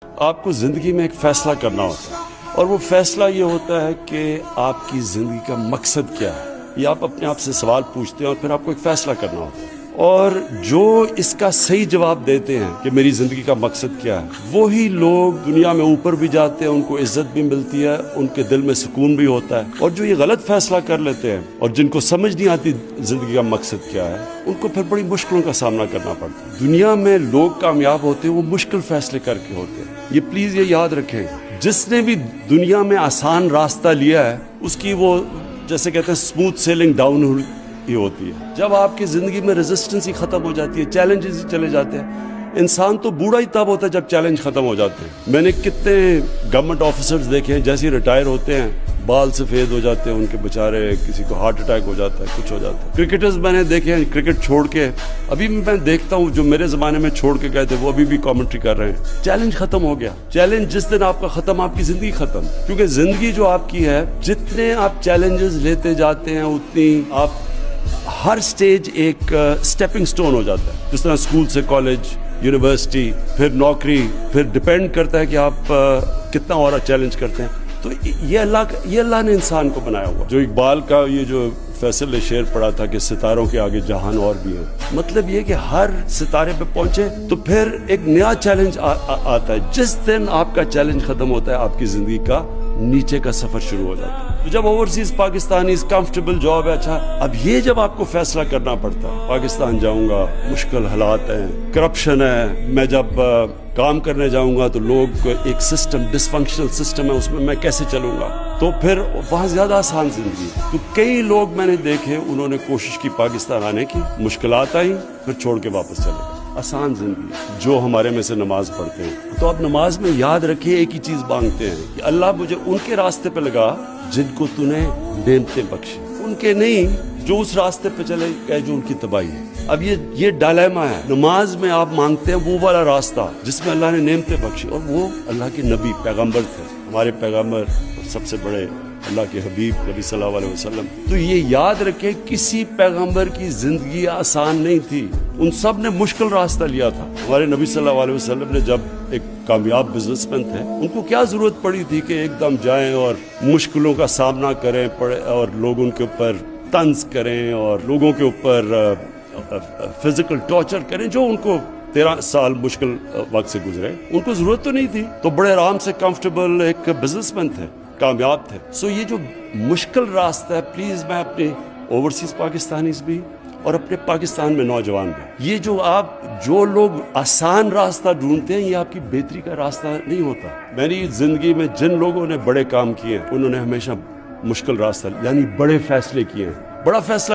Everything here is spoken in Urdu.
آپ کو زندگی میں ایک فیصلہ کرنا ہوتا ہے اور وہ فیصلہ یہ ہوتا ہے کہ آپ کی زندگی کا مقصد کیا ہے. یہ آپ اپنے آپ سے سوال پوچھتے ہیں اور پھر آپ کو ایک فیصلہ کرنا ہوتا ہے. اور جو اس کا صحیح جواب دیتے ہیں کہ میری زندگی کا مقصد کیا ہے، وہی لوگ دنیا میں اوپر بھی جاتے ہیں، ان کو عزت بھی ملتی ہے، ان کے دل میں سکون بھی ہوتا ہے. اور جو یہ غلط فیصلہ کر لیتے ہیں اور جن کو سمجھ نہیں آتی زندگی کا مقصد کیا ہے، ان کو پھر بڑی مشکلوں کا سامنا کرنا پڑتا ہے. دنیا میں لوگ کامیاب ہوتے ہیں وہ مشکل فیصلے کر کے ہوتے ہیں. یہ پلیز یہ یاد رکھیں، جس نے بھی دنیا میں آسان راستہ لیا ہے اس کی وہ جیسے کہتے ہیں اسموتھ سیلنگ ڈاؤن ہی ہوتی ہے. جب آپ کی زندگی میں ریزسٹنس ہی ختم ہو جاتی ہے، چیلنجز ہی چلے جاتے ہیں. انسان تو بوڑھا ہی تب ہوتا ہے جب چیلنج ختم ہو جاتے ہیں. میں نے کتنے گورنمنٹ آفیسرز دیکھے ہیں جیسے ریٹائر ہوتے ہیں بال سفید ہو جاتے ہیں ان کے، بیچارے کسی کو ہارٹ اٹیک ہو جاتا ہے، کچھ ہو جاتا ہے. کرکٹرز میں نے دیکھے ہیں کرکٹ چھوڑ کے، ابھی بھی میں دیکھتا ہوں جو میرے زمانے میں چھوڑ کے گئے تھے وہ ابھی بھی کامنٹری کر رہے ہیں. چیلنج ختم ہو گیا. چیلنج جس دن آپ کا ختم، آپ کی زندگی ختم. کیونکہ زندگی جو آپ کی ہے، جتنے آپ چیلنجز لیتے جاتے ہیں اتنی آپ ہر سٹیج ایک سٹیپنگ سٹون ہو جاتا ہے. جس طرح اسکول سے کالج، یونیورسٹی، پھر نوکری، پھر ڈپینڈ کرتا ہے کہ آپ کتنا اور چیلنج کرتے ہیں. تو یہ اللہ نے انسان کو بنایا ہوا. جو اقبال کا یہ جو فیصل نے شعر پڑھا تھا کہ ستاروں کے آگے جہان اور بھی ہے، مطلب یہ کہ ہر ستارے پہ پہنچے تو پھر ایک نیا چیلنج آتا ہے. جس دن آپ کا چیلنج ختم ہوتا ہے آپ کی زندگی کا نیچے کا سفر شروع ہو جاتا ہے. تو جب اوورسیز پاکستانی کمفرٹیبل جاب ہے، اچھا اب یہ جب آپ کو فیصلہ کرنا پڑتا ہے پاکستان جاؤں گا، مشکل حالات ہیں، کرپشن ہے، میں جب کام کرنے جاؤں گا تو لوگ ایک سسٹم ڈسفنکشنل سسٹم ہے اس میں کیسے چلوں گا، تو پھر وہاں زیادہ آسان زندگی. تو کئی لوگ میں نے دیکھے انہوں نے کوشش کی پاکستان آنے کی، مشکلات آئیں پھر چھوڑ کے واپس چلے گئے. آسان زندگی. جو ہمارے میں سے نماز پڑھتے ہیں تو آپ نماز میں یاد رکھیے ایک ہی چیز مانگتے ہیں کہ اللہ مجھے ان کے راستے پہ لگا جن کو تو نے نعمتیں بخشی، ان کے نہیں جو اس راستے پہ چلے گئے جو ان کی تباہی ہے. اب یہ ڈائلیما ہے. نماز میں آپ مانگتے ہیں وہ والا راستہ جس میں اللہ نے نعمتیں بخشی، اور وہ اللہ کے نبی پیغمبر تھے، ہمارے پیغمبر سب سے بڑے اللہ کے حبیب نبی صلی اللہ علیہ وسلم. تو یہ یاد رکھیں کسی پیغمبر کی زندگی آسان نہیں تھی، ان سب نے مشکل راستہ لیا تھا. ہمارے نبی صلی اللہ علیہ وسلم نے جب ایک کامیاب بزنس مین تھے، ان کو کیا ضرورت پڑی تھی کہ ایک دم جائیں اور مشکلوں کا سامنا کریں پڑے اور لوگوں کے اوپر طنز کریں اور لوگوں کے اوپر فزیکل ٹارچر کریں، جو ان کو 13 سال مشکل وقت سے گزرے. ان کو ضرورت تو نہیں تھی، تو بڑے آرام سے کمفرٹیبل ایک بزنس مین تھے، کامیاب تھے. سو یہ جو مشکل راستہ ہے، پلیز میں اپنے اوورسیز پاکستانیز بھی اور اپنے پاکستان میں نوجوان بھی، یہ جو لوگ آسان راستہ ڈھونڈتے ہیں یہ آپ کی بہتری کا راستہ نہیں ہوتا. میری زندگی میں جن لوگوں نے بڑے کام کیے ہیں انہوں نے ہمیشہ مشکل راستہ یعنی بڑے فیصلے کیے ہیں. بڑا فیصلہ